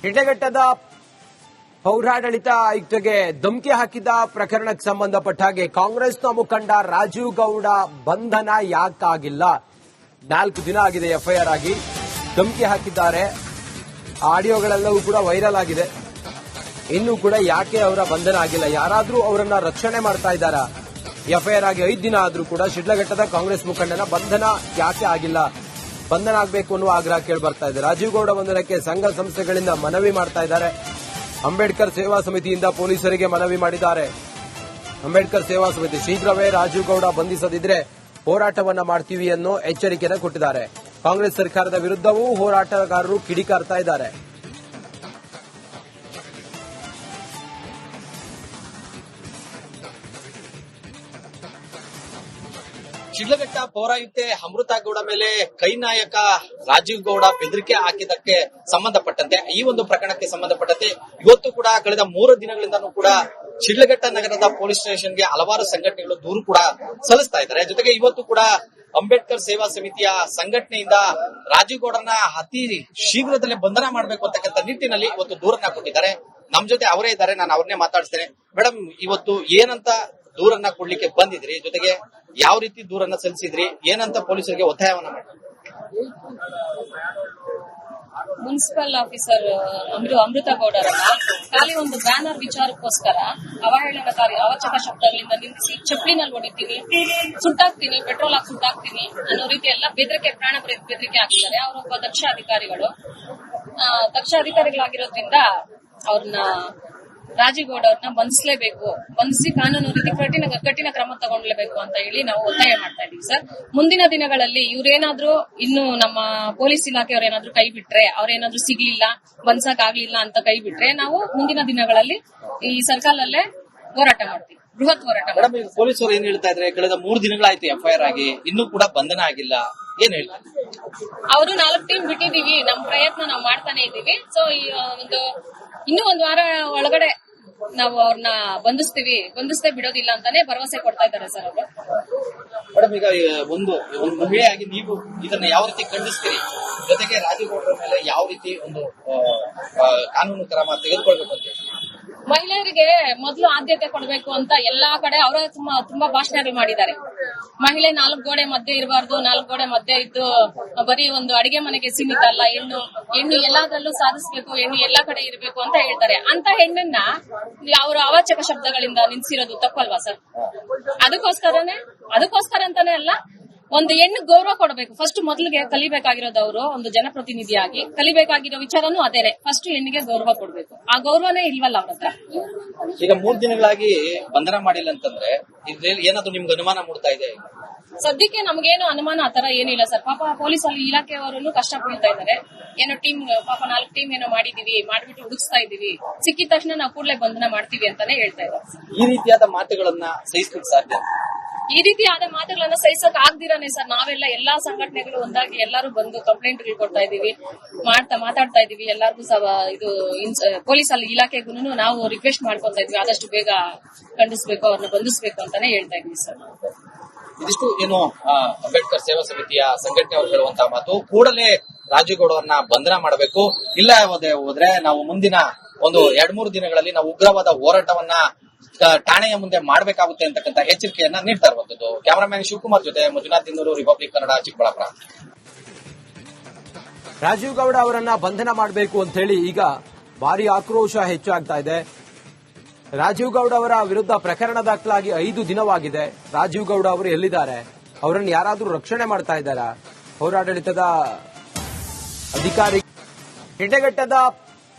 ಹಿಡಘಟ್ಟದ ಪೌರಾಡಳಿತ ಆಯುಕ್ತಗೆ ಧಮಕಿ ಹಾಕಿದ ಪ್ರಕರಣಕ್ಕೆ ಸಂಬಂಧಪಟ್ಟ ಹಾಗೆ ಕಾಂಗ್ರೆಸ್ನ ಮುಖಂಡ ರಾಜೀವ್ ಗೌಡ ಬಂಧನ ಯಾಕಾಗಿಲ್ಲ? 4 ದಿನ ಆಗಿದೆ ಎಫ್ಐಆರ್ ಆಗಿ. ಧಮಕಿ ಹಾಕಿದ್ದಾರೆ. ಆಡಿಯೋಗಳೆಲ್ಲವೂ ಕೂಡ ವೈರಲ್ ಆಗಿದೆ. ಇನ್ನೂ ಕೂಡ ಯಾಕೆ ಅವರ ಬಂಧನ ಆಗಿಲ್ಲ? ಯಾರಾದ್ರೂ ಅವರನ್ನ ರಕ್ಷಣೆ ಮಾಡ್ತಾ ಇದ್ದಾರಾ? ಎಫ್ಐಆರ್ ಆಗಿ 5 ದಿನ ಆದ್ರೂ ಕೂಡ ಶಿಡ್ಲಘಟ್ಟದ ಕಾಂಗ್ರೆಸ್ ಮುಖಂಡನ ಬಂಧನ ಯಾಕೆ ಆಗಿಲ್ಲ? ಬಂಧನ ಆಗಬೇಕು ಅನ್ನುವ ಆಗ್ರಹ ಕೇಳಿ ಬರ್ತಾ ಇದೆ. ರಾಜೀವ್ ಗೌಡ ಬಂಧನಕ್ಕೆ ಸಂಘ ಸಂಸ್ಥೆಗಳಿಂದ ಮನವಿ ಮಾಡ್ತಾ ಇದ್ದಾರೆ. ಅಂಬೇಡ್ಕರ್ ಸೇವಾ ಸಮಿತಿಯಿಂದ ಪೊಲೀಸರಿಗೆ ಮನವಿ ಮಾಡಿದ್ದಾರೆ. ಅಂಬೇಡ್ಕರ್ ಸೇವಾ ಸಮಿತಿ ಶೀಘ್ರವೇ ರಾಜೀವ್ ಗೌಡ ಬಂಧಿಸದಿದ್ರೆ ಹೋರಾಟವನ್ನ ಮಾಡ್ತೀವಿ ಅನ್ನೋ ಎಚ್ಚರಿಕೆಯನ್ನು ಕೊಟ್ಟಿದ್ದಾರೆ. ಕಾಂಗ್ರೆಸ್ ಸರ್ಕಾರದ ವಿರುದ್ಧವೂ ಹೋರಾಟಗಾರರು ಕಿಡಿಕಾರ್ತಾ ಇದ್ದಾರೆ. ಶಿಡ್ಲಘಟ್ಟ ಪೌರಾಯುಕ್ತೆ ಅಮೃತ ಗೌಡ ಮೇಲೆ ಕೈ ನಾಯಕ ರಾಜೀವ್ ಗೌಡ ಬೆದರಿಕೆ ಹಾಕಿದ್ದಕ್ಕೆ ಸಂಬಂಧಪಟ್ಟಂತೆ ಈ ಒಂದು ಪ್ರಕರಣಕ್ಕೆ ಸಂಬಂಧಪಟ್ಟಂತೆ ಇವತ್ತು ಕೂಡ ಕಳೆದ 3 ದಿನಗಳಿಂದಲೂ ಕೂಡ ಶಿಡ್ಲಘಟ್ಟ ನಗರದ ಪೊಲೀಸ್ ಸ್ಟೇಷನ್ಗೆ ಹಲವಾರು ಸಂಘಟನೆಗಳು ದೂರು ಕೂಡ ಸಲ್ಲಿಸ್ತಾ ಇದ್ದಾರೆ. ಜೊತೆಗೆ ಇವತ್ತು ಕೂಡ ಅಂಬೇಡ್ಕರ್ ಸೇವಾ ಸಮಿತಿಯ ಸಂಘಟನೆಯಿಂದ ರಾಜೀವ್ ಗೌಡರನ್ನ ಅತಿ ಶೀಘ್ರದಲ್ಲೇ ಬಂಧನ ಮಾಡಬೇಕು ಅಂತಕ್ಕಂಥ ನಿಟ್ಟಿನಲ್ಲಿ ಇವತ್ತು ದೂರನ್ನ ಕೊಟ್ಟಿದ್ದಾರೆ. ನಮ್ ಜೊತೆ ಅವರೇ ಇದ್ದಾರೆ, ನಾನು ಅವ್ರನ್ನೇ ಮಾತಾಡಿಸ್ತೇನೆ. ಮೇಡಮ್, ಇವತ್ತು ಏನಂತ ದೂರನ್ನ ಕೊಡ್ಲಿಕ್ಕೆ ಬಂದಿದ್ರಿ? ಜೊತೆಗೆ ಯಾವ ರೀತಿ ದೂರನ್ನ ಸಲ್ಲಿಸಿದ್ರಿ? ಏನಂತ ಪೊಲೀಸರಿಗೆ ಒತ್ತಾಯವನ್ನ ಮಾಡಿದ್ರಿ? ಮುನ್ಸಿಪಲ್ ಆಫೀಸರ್ ಅಮೃತ ಗೌಡರನ್ನ ಖಾಲಿ ಒಂದು ಬ್ಯಾನರ್ ವಿಚಾರಕ್ಕೋಸ್ಕರ ಅವಹೇಳನಕಾರಿ ಅವಾಚಕ ಶಬ್ದಗಳಿಂದ ನಿಲ್ಲಿಸಿ ಚಪ್ಪಲಿನಲ್ಲಿ ಹೊಡಿತೀನಿ, ಸುಟ್ಟಾಕ್ತೀನಿ, ಪೆಟ್ರೋಲ್ ಹಾಕಿ ಸುಟ್ಟಾಕ್ತೀನಿ ಅನ್ನೋ ರೀತಿ ಎಲ್ಲ ಬೆದರಿಕೆ, ಪ್ರಾಣ ಬೆದರಿಕೆ ಹಾಕಿದ್ದಾರೆ. ಅವರೊಬ್ಬ ದಕ್ಷ ಅಧಿಕಾರಿಗಳಾಗಿರೋದ್ರಿಂದ ಅವ್ರನ್ನ ರಾಜೀವ್ ಗೌಡ ಅವ್ರನ್ನ ಬಂಧಿಸಲೇಬೇಕು, ಬಂಧಿಸಿ ಕಾನೂನು ರೀತಿ ಕಠಿಣ ಕ್ರಮ ತಗೊಳ್ಲೇಬೇಕು ಅಂತ ಹೇಳಿ ನಾವು ಒತ್ತಾಯ ಮಾಡ್ತಾ ಇದೀವಿ ಸರ್. ಮುಂದಿನ ದಿನಗಳಲ್ಲಿ ಇವ್ರೇನಾದ್ರೂ ಇನ್ನು ನಮ್ಮ ಪೊಲೀಸ್ ಇಲಾಖೆಯವ್ರೇನಾದ್ರೂ ಕೈ ಬಿಟ್ರೆ, ಅವ್ರೇನಾದ್ರೂ ಸಿಗ್ಲಿಲ್ಲ, ಬಂಧಿಸಕ್ ಆಗ್ಲಿಲ್ಲ ಅಂತ ಕೈ ಬಿಟ್ರೆ ನಾವು ಮುಂದಿನ ದಿನಗಳಲ್ಲಿ ಈ ಸರ್ಕಲಲ್ಲೇ ಹೋರಾಟ ಮಾಡ್ತೀವಿ, ಬೃಹತ್ ಹೋರಾಟ. ಮೇಡಮ್, ಈಗ ಪೊಲೀಸರು ಏನ್ ಹೇಳ್ತಾ ಇದ್ರೆ ಕಳೆದ 3 ದಿನಗಳಾಯ್ತು ಎಫ್ಐಆರ್ ಆಗಿ, ಇನ್ನೂ ಕೂಡ ಬಂಧನ ಆಗಿಲ್ಲ, ಏನ್ ಹೇಳ್ತಾರೆ? ಅವರು 4 ಟೀಮ್ ಬಿಟ್ಟಿದೀವಿ, ನಮ್ ಪ್ರಯತ್ನ ನಾವು ಮಾಡ್ತಾನೆ ಇದೀವಿ. ಸೊ ಇನ್ನೂ 1 ವಾರ ಒಳಗಡೆ ನಾವು ಅವ್ರನ್ನ ಬಂಧಿಸ್ತೇ ಬಿಡೋದಿಲ್ಲ ಅಂತಾನೆ ಭರವಸೆ ಕೊಡ್ತಾ ಇದ್ದಾರೆ ಸರ್ ಅವರು. ಮೇಡಮ್, ಈಗ ಒಂದು ಮಹಿಳೆಯಾಗಿ ನೀವು ಇದನ್ನ ಯಾವ ರೀತಿ ಖಂಡಿಸ್ತೀರಿ? ಜೊತೆಗೆ ರಾಜೀವ್ ಗೌಡರ ಮೇಲೆ ಯಾವ ರೀತಿ ಒಂದು ಕಾನೂನು ಕ್ರಮ ತೆಗೆದುಕೊಳ್ಬೇಕು ಅಂತ? ಮಹಿಳೆಯರಿಗೆ ಮೊದಲು ಆದ್ಯತೆ ಕೊಡಬೇಕು ಅಂತ ಎಲ್ಲಾ ಕಡೆ ಅವರ ತುಂಬಾ ಭಾಷಣಗಳು ಮಾಡಿದ್ದಾರೆ. ಮಹಿಳೆ 4 ಗೋಡೆ ಮಧ್ಯೆ ಇರಬಾರ್ದು, 4 ಗೋಡೆ ಮಧ್ಯೆ ಇದ್ದು ಬರೀ ಒಂದು ಅಡಿಗೆ ಮನೆಗೆ ಸೀಮಿತ ಅಲ್ಲ, ಹೆಣ್ಣು ಎಲ್ಲಾದ್ರಲ್ಲೂ ಸಾಧಿಸಬೇಕು, ಹೆಣ್ಣು ಎಲ್ಲಾ ಕಡೆ ಇರಬೇಕು ಅಂತ ಹೇಳ್ತಾರೆ. ಅಂತ ಹೆಣ್ಣನ್ನ ಅವರ ಅವಾಚಕ ಶಬ್ದಗಳಿಂದ ನಿಲ್ಸಿರೋದು ತಪ್ಪಲ್ವಾ ಸರ್? ಅದಕ್ಕೋಸ್ಕರ ಅಂತಾನೆ ಅಲ್ಲ, ಒಂದು ಹೆಣ್ಣು ಗೌರವ ಕೊಡಬೇಕು. ಫಸ್ಟ್ ಮೊದಲಿಗೆ ಕಲಿಬೇಕಾಗಿರೋದು ಅವರು ಒಂದು ಜನಪ್ರತಿನಿಧಿಯಾಗಿ ಕಲಿಬೇಕಾಗಿರೋ ವಿಚಾರನೂ ಅದೇನೆ. ಫಸ್ಟ್ ಹೆಣ್ಣಿಗೆ ಗೌರವ ಕೊಡಬೇಕು. ಆ ಗೌರವನೇ ಇಲ್ವಲ್ಲ ಅವ್ರ ಹತ್ರ. ಈಗ 3 ದಿನಗಳಾಗಿ ಬಂಧನ ಮಾಡಿಲ್ಲ ಅಂತಂದ್ರೆ ಇದ್ರಲ್ಲಿ ಏನಾದ್ರು ನಿಮ್ಗೆ ಅನುಮಾನ ಮೂಡ್ತಾ ಇದೆ? ಸದ್ಯಕ್ಕೆ ನಮ್ಗೇನು ಅನುಮಾನ ಆತರ ಏನಿಲ್ಲ ಸರ್. ಪಾಪ ಪೊಲೀಸ್ ಇಲಾಖೆಯವರನ್ನು ಕಷ್ಟ ಬೀಳ್ತಾ ಇದ್ದಾರೆ. ಏನೋ ಟೀಮ್, ಪಾಪ 4 ಟೀಮ್ ಏನೋ ಮಾಡ್ಬಿಟ್ಟು ಹುಡುಕ್ಸ್ತಾ ಇದೀವಿ, ಸಿಕ್ಕಿದ ತಕ್ಷಣ ನಾವು ಕೂಡಲೇ ಬಂಧನ ಮಾಡ್ತೀವಿ ಅಂತಾನೆ ಹೇಳ್ತಾ ಇದ್ದಾರೆ. ಈ ರೀತಿಯಾದ ಮಾತುಗಳನ್ನ ಸಹಿಸಲಿಕ್ಕೆ ಸಾಧ್ಯ? ಈ ರೀತಿಯಾದ ಮಾತುಗಳನ್ನ ಸಹಿಸಕ್ ಆಗ್ದಿರಾನೆ ಸರ್ ನಾವೆಲ್ಲ ಎಲ್ಲಾ ಸಂಘಟನೆಗಳು ಒಂದಾಗಿ ಎಲ್ಲರೂ ಬಂದು ಕಂಪ್ಲೇಂಟ್ಗಳು ಕೊಡ್ತಾ ಇದೀವಿ, ಮಾತಾಡ್ತಾ ಇದೀವಿ. ಎಲ್ಲರಿಗೂ ಇದು ಪೊಲೀಸ್ ಇಲಾಖೆಗೂ ನಾವು ರಿಕ್ವೆಸ್ಟ್ ಮಾಡ್ಕೊತಾ ಇದೀವಿ, ಆದಷ್ಟು ಬೇಗ ಖಂಡಿಸಬೇಕು, ಅವ್ರನ್ನ ಬಂಧಿಸಬೇಕು ಅಂತಾನೆ ಹೇಳ್ತಾ ಇದೀವಿ ಸರ್. ಇದಿಷ್ಟು ಏನು ಅಂಬೇಡ್ಕರ್ ಸೇವಾ ಸಮಿತಿಯ ಸಂಘಟನೆಯವರು ಹೇಳುವಂತಹ ಮಾತು. ಕೂಡಲೇ ರಾಜೀವ್ ಗೌಡರನ್ನ ಬಂಧನ ಮಾಡಬೇಕು, ಇಲ್ಲ ಹೋದ್ರೆ ನಾವು ಮುಂದಿನ ಒಂದು 2-3 ದಿನಗಳಲ್ಲಿ ನಾವು ಉಗ್ರವಾದ ಹೋರಾಟವನ್ನ ಠಾಣೆಯ ಮುಂದೆ ಮಾಡಬೇಕಾಗುತ್ತೆ ಅಂತಕ್ಕಂಥ ಎಚ್ಚರಿಕೆಯನ್ನ ನೀಡ್ತಾ ಇರುವಂತದ್ದು. ಕ್ಯಾಮರಾಮ್ಯಾನ್ ಶಿವಕುಮಾರ್ ಜೊತೆ ಮಂಜುನಾಥ್ ಇಂದೂರು, ರಿಪಬ್ಲಿಕ್ ಕನ್ನಡ, ಚಿಕ್ಕಬಳ್ಳಾಪುರ. ರಾಜೀವ್ ಗೌಡ ಅವರನ್ನ ಬಂಧನ ಮಾಡಬೇಕು ಅಂತ ಹೇಳಿ ಈಗ ಭಾರಿ ಆಕ್ರೋಶ ಹೆಚ್ಚಾಗ್ತಾ ಇದೆ. ರಾಜೀವ್ ಗೌಡ ಅವರ ವಿರುದ್ಧ ಪ್ರಕರಣ ದಾಖಲಾಗಿ 5 ದಿನವಾಗಿದೆ. ರಾಜೀವ್ ಗೌಡ ಅವರು ಎಲ್ಲಿದ್ದಾರೆ? ಅವರನ್ನು ಯಾರಾದ್ರೂ ರಕ್ಷಣೆ ಮಾಡ್ತಾ ಇದ್ದಾರಾ? ಪೌರಾಡಳಿತದ ಅಧಿಕಾರಿ ಹಿಡಘಟ್ಟದ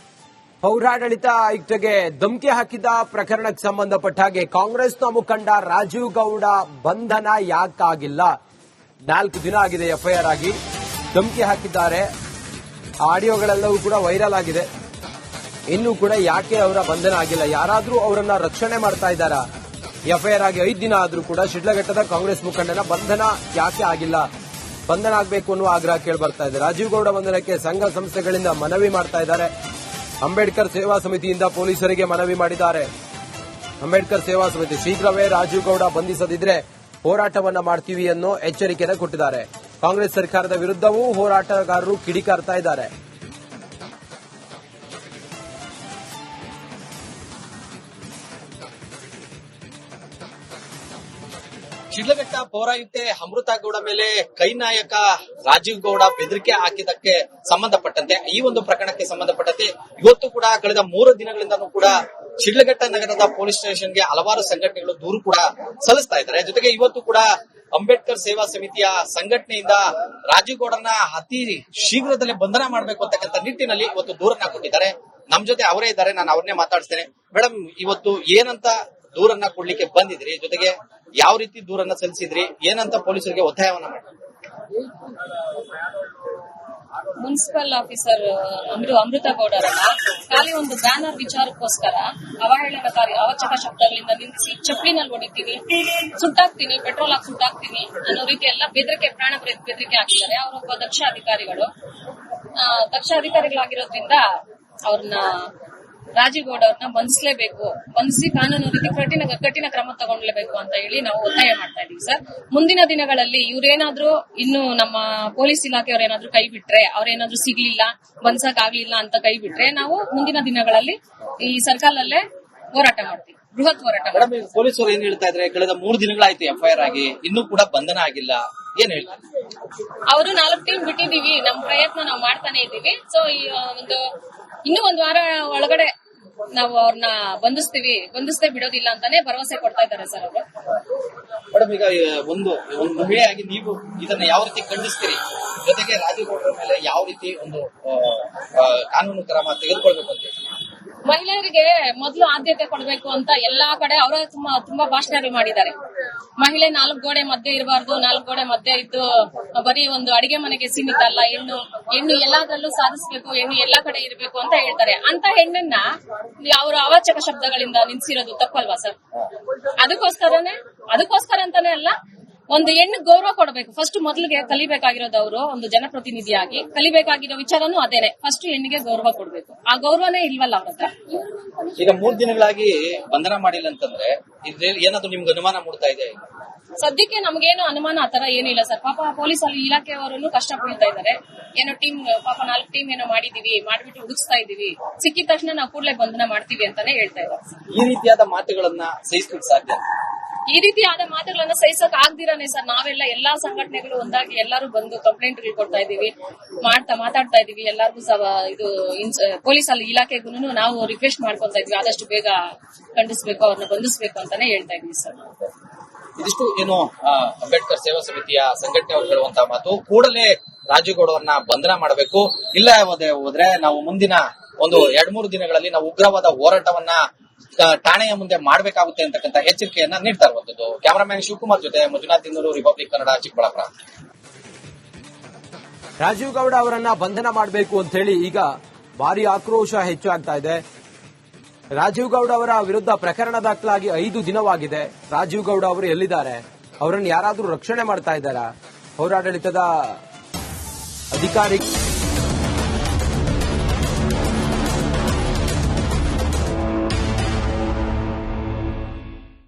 ಪೌರಾಡಳಿತ ಆಯುಕ್ತಗೆ ಧಮಕಿ ಹಾಕಿದ ಪ್ರಕರಣಕ್ಕೆ ಸಂಬಂಧಪಟ್ಟ ಹಾಗೆ ಕಾಂಗ್ರೆಸ್ನ ಮುಖಂಡ ರಾಜೀವ್ ಗೌಡ ಬಂಧನ ಯಾಕಾಗಿಲ್ಲ? 4 ದಿನ ಆಗಿದೆ ಎಫ್ಐಆರ್ ಆಗಿ. ಧಮಕಿ ಹಾಕಿದ್ದಾರೆ. ಆಡಿಯೋಗಳೆಲ್ಲವೂ ಕೂಡ ವೈರಲ್ ಆಗಿದೆ. ಇನ್ನೂ ಕೂಡ ಯಾಕೆ ಅವರ ಬಂಧನ ಆಗಿಲ್ಲ? ಯಾರಾದ್ರೂ ಅವರನ್ನ ರಕ್ಷಣೆ ಮಾಡ್ತಾ ಇದ್ದಾರಾ? ಎಫ್ಐಆರ್ ಆಗಿ 5 ದಿನ ಆದ್ರೂ ಕೂಡ ಶಿಡ್ಲಘಟ್ಟದ ಕಾಂಗ್ರೆಸ್ ಮುಖಂಡನ ಬಂಧನ ಯಾಕೆ ಆಗಿಲ್ಲ? ಬಂಧನ ಆಗಬೇಕು ಅನ್ನುವ ಆಗ್ರಹ ಕೇಳಿ ಬರ್ತಾ ಇದೆ. ರಾಜೀವ್ ಗೌಡ ಬಂಧನಕ್ಕೆ ಸಂಘ ಸಂಸ್ಥೆಗಳಿಂದ ಮನವಿ ಮಾಡ್ತಾ ಇದ್ದಾರೆ. ಅಂಬೇಡ್ಕರ್ ಸೇವಾ ಸಮಿತಿಯಿಂದ ಪೊಲೀಸರಿಗೆ ಮನವಿ ಮಾಡಿದ್ದಾರೆ. ಅಂಬೇಡ್ಕರ್ ಸೇವಾ ಸಮಿತಿ ಶೀಘ್ರವೇ ರಾಜೀವ್ ಗೌಡ ಬಂಧಿಸದಿದ್ರೆ ಹೋರಾಟವನ್ನ ಮಾಡ್ತೀವಿ ಅನ್ನೋ ಎಚ್ಚರಿಕೆಯನ್ನು ಕೊಟ್ಟಿದ್ದಾರೆ. ಕಾಂಗ್ರೆಸ್ ಸರ್ಕಾರದ ವಿರುದ್ಧವೂ ಹೋರಾಟಗಾರರು ಕಿಡಿಕಾರ್ತಾ ಇದ್ದಾರೆ. ಶಿಡ್ಲಘಟ್ಟ ಪೌರಾಯುಕ್ತೆ ಅಮೃತ ಗೌಡ ಮೇಲೆ ಕೈ ನಾಯಕ ರಾಜೀವ್ ಗೌಡ ಬೆದರಿಕೆ ಹಾಕಿದ್ದಕ್ಕೆ ಸಂಬಂಧಪಟ್ಟಂತೆ ಈ ಒಂದು ಪ್ರಕರಣಕ್ಕೆ ಸಂಬಂಧಪಟ್ಟಂತೆ ಇವತ್ತು ಕೂಡ ಕಳೆದ 3 ದಿನಗಳಿಂದಲೂ ಕೂಡ ಶಿಡ್ಲಘಟ್ಟ ನಗರದ ಪೊಲೀಸ್ ಸ್ಟೇಷನ್ಗೆ ಹಲವಾರು ಸಂಘಟನೆಗಳು ದೂರು ಕೂಡ ಸಲ್ಲಿಸ್ತಾ ಇದ್ದಾರೆ. ಜೊತೆಗೆ ಇವತ್ತು ಕೂಡ ಅಂಬೇಡ್ಕರ್ ಸೇವಾ ಸಮಿತಿಯ ಸಂಘಟನೆಯಿಂದ ರಾಜೀವ್ ಗೌಡರನ್ನ ಅತಿ ಶೀಘ್ರದಲ್ಲೇ ಬಂಧನ ಮಾಡಬೇಕು ಅಂತಕ್ಕಂಥ ನಿಟ್ಟಿನಲ್ಲಿ ಇವತ್ತು ದೂರನ್ನ ಕೊಟ್ಟಿದ್ದಾರೆ. ನಮ್ ಜೊತೆ ಅವರೇ ಇದ್ದಾರೆ, ನಾನು ಅವ್ರನ್ನೇ ಮಾತಾಡಿಸ್ತೇನೆ. ಮೇಡಮ್, ಇವತ್ತು ಏನಂತ ದೂರನ್ನ ಕೊಡ್ಲಿಕ್ಕೆ ಬಂದಿದ್ರಿ, ಜೊತೆಗೆ ಯಾವ ರೀತಿ ದೂರನ್ನ ಸಲ್ಲಿಸಿದ್ರಿ, ಏನಂತ ಪೊಲೀಸರಿಗೆ ಒತ್ತಾಯವನ್ನ ಮಾಡಿದ್ರಿ? ಮುನ್ಸಿಪಲ್ ಆಫೀಸರ್ ಅಮೃತ ಗೌಡರನ್ನ ಖಾಲಿ ಒಂದು ಬ್ಯಾನರ್ ವಿಚಾರಕ್ಕೋಸ್ಕರ ಅವಹೇಳನಕಾರಿ ಅವಾಚಕ ಶಬ್ದಗಳಿಂದ ನಿಲ್ಲಿಸಿ ಚಪ್ಪಲಿನಲ್ಲಿ ಹೊಡಿತೀನಿ, ಸುಟ್ಟಾಕ್ತೀನಿ, ಪೆಟ್ರೋಲ್ ಹಾಕಿ ಸುಟ್ಟಾಕ್ತೀನಿ ಅನ್ನೋ ರೀತಿ ಎಲ್ಲ ಬೆದರಿಕೆ, ಪ್ರಾಣ ಬೆದರಿಕೆ ಹಾಕಿದ್ದಾರೆ. ಅವರೊಬ್ಬ ದಕ್ಷ ಅಧಿಕಾರಿಗಳಾಗಿರೋದ್ರಿಂದ ಅವ್ರನ್ನ ರಾಜೀವ್ ಗೌಡ ಅವ್ರನ್ನ ಬಂಧಿಸಲೇಬೇಕು, ಬಂಧಿಸಿ ಕಾನೂನು ರೀತಿ ಕಠಿಣ ಕ್ರಮ ತಗೊಳ್ಲೇಬೇಕು ಅಂತ ಹೇಳಿ ನಾವು ಒತ್ತಾಯ ಮಾಡ್ತಾ ಇದೀವಿ ಸರ್. ಮುಂದಿನ ದಿನಗಳಲ್ಲಿ ಇವ್ರೇನಾದ್ರೂ ಇನ್ನು ನಮ್ಮ ಪೊಲೀಸ್ ಇಲಾಖೆಯವ್ರೇನಾದ್ರೂ ಕೈ ಬಿಟ್ರೆ, ಅವ್ರೇನಾದ್ರೂ ಸಿಗ್ಲಿಲ್ಲ, ಬಂಧಿಸಕ್ ಆಗ್ಲಿಲ್ಲ ಅಂತ ಕೈ ಬಿಟ್ರೆ ನಾವು ಮುಂದಿನ ದಿನಗಳಲ್ಲಿ ಈ ಸರ್ಕಲಲ್ಲೇ ಹೋರಾಟ ಮಾಡ್ತೀವಿ, ಬೃಹತ್ ಹೋರಾಟ ಮಾಡ್ತೀವಿ. ಪೊಲೀಸರು ಏನ್ ಹೇಳ್ತಾ ಇದ್ರೆ, ಕಳೆದ 3 ದಿನಗಳಾಯ್ತು FIR ಆಗಿ, ಇನ್ನೂ ಕೂಡ ಬಂಧನ ಆಗಿಲ್ಲ, ಏನ್ ಹೇಳ್ತಾರೆ? ಅವರು 4 ಟೀಮ್ ಬಿಟ್ಟಿದೀವಿ, ನಮ್ ಪ್ರಯತ್ನ ನಾವು ಮಾಡ್ತಾನೆ ಇದೀವಿ. ಸೊ ಇನ್ನೂ 1 ವಾರ ಒಳಗಡೆ ನಾವು ಅವ್ರನ್ನ ಬಂಧಿಸ್ತೇ ಬಿಡೋದಿಲ್ಲ ಅಂತಾನೆ ಭರವಸೆ ಕೊಡ್ತಾ ಇದ್ದಾರೆ ಸರ್ ಅವರು. ಮೇಡಮ್, ಈಗ ಒಂದು ಮಹಿಳೆಯಾಗಿ ನೀವು ಇದನ್ನ ಯಾವ ರೀತಿ ಖಂಡಿಸ್ತೀರಿ? ಜೊತೆಗೆ ರಾಜೀವ್ ಗೌಡರ ಮೇಲೆ ಯಾವ ರೀತಿ ಒಂದು ಕಾನೂನು ಕ್ರಮ ತೆಗೆದುಕೊಳ್ಬೇಕು ಅಂತ? ಮಹಿಳೆಯರಿಗೆ ಮೊದಲು ಆದ್ಯತೆ ಕೊಡಬೇಕು ಅಂತ ಎಲ್ಲಾ ಕಡೆ ಅವರ ತುಂಬಾ ಭಾಷಣಗಳು ಮಾಡಿದ್ದಾರೆ. ಮಹಿಳೆ 4 ಗೋಡೆ ಮಧ್ಯೆ ಇರಬಾರ್ದು, 4 ಗೋಡೆ ಮಧ್ಯೆ ಇದ್ದು ಬರೀ ಒಂದು ಅಡಿಗೆ ಮನೆಗೆ ಸೀಮಿತ ಅಲ್ಲ, ಹೆಣ್ಣು ಎಲ್ಲಾದ್ರಲ್ಲೂ ಸಾಧಿಸಬೇಕು, ಹೆಣ್ಣು ಎಲ್ಲಾ ಕಡೆ ಇರಬೇಕು ಅಂತ ಹೇಳ್ತಾರೆ. ಅಂತ ಹೆಣ್ಣನ್ನ ಅವರು ಅವಾಚಕ ಶಬ್ದಗಳಿಂದ ನಿಲ್ಸಿರೋದು ತಪ್ಪಲ್ವಾ ಸರ್? ಅದಕ್ಕೋಸ್ಕರ ಅಂತಾನೆ ಅಲ್ಲ, ಒಂದು ಹೆಣ್ಣು ಗೌರವ ಕೊಡಬೇಕು. ಫಸ್ಟ್ ಮೊದಲಿಗೆ ಕಲಿಬೇಕಾಗಿರೋದು ಅವರು ಒಂದು ಜನಪ್ರತಿನಿಧಿಯಾಗಿ ಕಲಿಬೇಕಾಗಿರೋ ವಿಚಾರನೂ ಅದೇನೆ. ಫಸ್ಟ್ ಹೆಣ್ಣಿಗೆ ಗೌರವ ಕೊಡಬೇಕು. ಆ ಗೌರವನೇ ಇಲ್ವಲ್ಲ ಅವ್ರ ಹತ್ರ. ಈಗ 3 ದಿನಗಳಾಗಿ ಬಂಧನ ಮಾಡಿಲ್ಲ ಅಂತಂದ್ರೆ ಏನಾದ್ರು ನಿಮ್ಗೆ ಅನುಮಾನ ಮೂಡ್ತಾ ಇದೆ? ಸದ್ಯಕ್ಕೆ ನಮ್ಗೇನು ಅನುಮಾನ ಆತರ ಏನಿಲ್ಲ ಸರ್. ಪಾಪ ಪೊಲೀಸ್ ಇಲಾಖೆಯವರನ್ನು ಕಷ್ಟ ಪಡ್ತಾ ಇದ್ದಾರೆ. ಏನೋ ಟೀಮ್, ಪಾಪ 4 ಟೀಮ್ ಏನೋ ಮಾಡ್ಬಿಟ್ಟು ಹುಡುಕ್ಸ್ತಾ ಇದೀವಿ, ಸಿಕ್ಕಿದ ತಕ್ಷಣ ನಾವು ಕೂಡಲೇ ಬಂಧನ ಮಾಡ್ತೀವಿ ಅಂತಾನೆ ಹೇಳ್ತಾ ಇದ್ದಾರೆ. ಈ ರೀತಿಯಾದ ಮಾತುಗಳನ್ನ ಸಹಿಸಲಿಕ್ಕೆ ಸಾಧ್ಯ? ಈ ರೀತಿಯಾದ ಮಾತುಗಳನ್ನ ಸಹಿಸಕ್ ಆಗ್ದಿರಾನೆ ಸರ್ ನಾವೆಲ್ಲ ಎಲ್ಲಾ ಸಂಘಟನೆಗಳು ಒಂದಾಗಿ ಎಲ್ಲರೂ ಬಂದು ಕಂಪ್ಲೇಂಟ್ಗಳು ಕೊಡ್ತಾ ಇದೀವಿ, ಮಾತಾಡ್ತಾ ಇದೀವಿ. ಎಲ್ಲರಿಗೂ ಇದು ಪೊಲೀಸ್ ಇಲಾಖೆಗೂ ನಾವು ರಿಕ್ವೆಸ್ಟ್ ಮಾಡ್ಕೊತಾ ಇದ್ವಿ, ಆದಷ್ಟು ಬೇಗ ಖಂಡಿಸಬೇಕು, ಅವ್ರನ್ನ ಬಂಧಿಸಬೇಕು ಅಂತಾನೆ ಹೇಳ್ತಾ ಇದೀವಿ ಸರ್. ಇದಿಷ್ಟು ಏನು ಅಂಬೇಡ್ಕರ್ ಸೇವಾ ಸಮಿತಿಯ ಸಂಘಟನೆಯವರು ಹೇಳುವಂತಹ ಮಾತು. ಕೂಡಲೇ ರಾಜೀವ್ ಗೌಡ ಅವರನ್ನ ಬಂಧನ ಮಾಡಬೇಕು, ಇಲ್ಲ ಹೋದ್ರೆ ನಾವು ಮುಂದಿನ ಒಂದು 2-3 ದಿನಗಳಲ್ಲಿ ನಾವು ಉಗ್ರವಾದ ಹೋರಾಟವನ್ನ ಠಾಣೆಯ ಮುಂದೆ ಮಾಡಬೇಕಾಗುತ್ತೆ ಅಂತಕ್ಕಂಥ ಎಚ್ಚರಿಕೆಯನ್ನ ನೀಡ್ತಾ ಇರುವಂತದ್ದು. ಕ್ಯಾಮರಾಮ್ಯಾನ್ ಶಿವಕುಮಾರ್ ಜೊತೆ ಮಂಜುನಾಥ್ ಇಂದೂರು, ರಿಪಬ್ಲಿಕ್ ಕನ್ನಡ, ಚಿಕ್ಕಬಳ್ಳಾಪುರ. ರಾಜೀವ್ ಗೌಡ ಅವರನ್ನ ಬಂಧನ ಮಾಡಬೇಕು ಅಂತ ಹೇಳಿ ಈಗ ಭಾರಿ ಆಕ್ರೋಶ ಹೆಚ್ಚಾಗ್ತಾ ಇದೆ. ರಾಜೀವ್ ಗೌಡ ಅವರ ವಿರುದ್ಧ ಪ್ರಕರಣ ದಾಖಲಾಗಿ 5 ದಿನವಾಗಿದೆ. ರಾಜೀವ್ ಗೌಡ ಅವರು ಎಲ್ಲಿದ್ದಾರೆ? ಅವರನ್ನು ಯಾರಾದ್ರೂ ರಕ್ಷಣೆ ಮಾಡ್ತಾ ಇದ್ದಾರಾ? ಪೌರಾಡಳಿತದ ಅಧಿಕಾರಿ